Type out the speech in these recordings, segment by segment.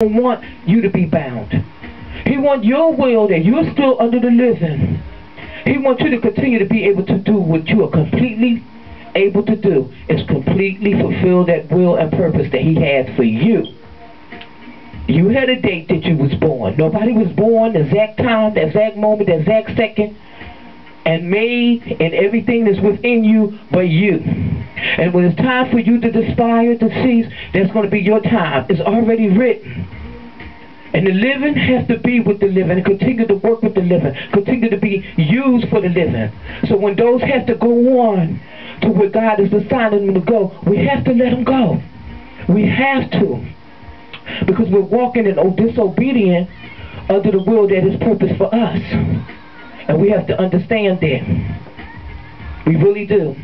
don't want you to be bound. He wants your will that you're still under the living. He wants you to continue to be able to do what you are completely able to do, is completely fulfill that will and purpose that He has for you. You had a date that you was born. Nobody was born the exact time, the exact moment, the exact second, and made and everything that's within you but you. And when it's time for you to aspire to cease, that's going to be your time. It's already written. And the living has to be with the living, and continue to work with the living, continue to be used for the living. So when those have to go on to where God is assigning them to go, we have to let them go. We have to. Because we're walking in disobedience under the will that is purpose for us. And we have to understand that. We really do.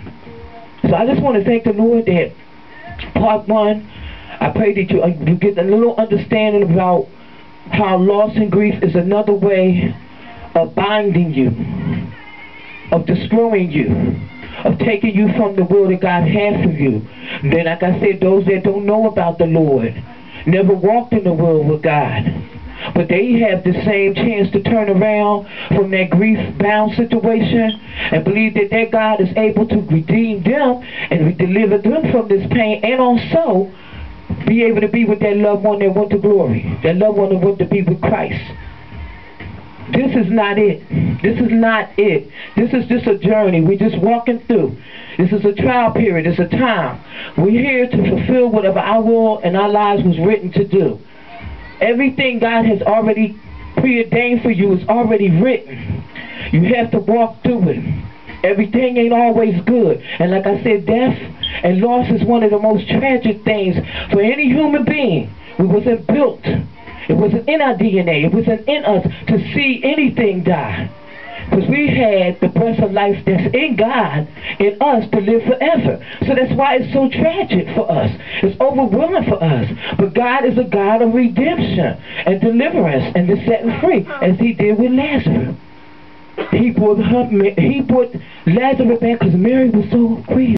So I just want to thank the Lord that part one, I pray that you get a little understanding about how loss and grief is another way of binding you, of destroying you, of taking you from the will that God has for you. Then, like I said, those that don't know about the Lord, never walked in the will with God, but they have the same chance to turn around from that grief-bound situation and believe that their God is able to redeem them and deliver them from this pain, and also be able to be with that loved one that went to glory, that loved one that went to be with Christ. This is not it. This is not it. This is just a journey. We're just walking through. This is a trial period. It's a time. We're here to fulfill whatever our will and our lives was written to do. Everything God has already preordained for you is already written. You have to walk through it. Everything ain't always good. And like I said, death and loss is one of the most tragic things for any human being. We wasn't built. It wasn't in our DNA. It wasn't in us to see anything die. Because we had the breath of life that's in God, in us, to live forever. So that's why it's so tragic for us. It's overwhelming for us. But God is a God of redemption and deliverance and to set free, as He did with Lazarus. He brought Lazarus back because Mary was so grieved.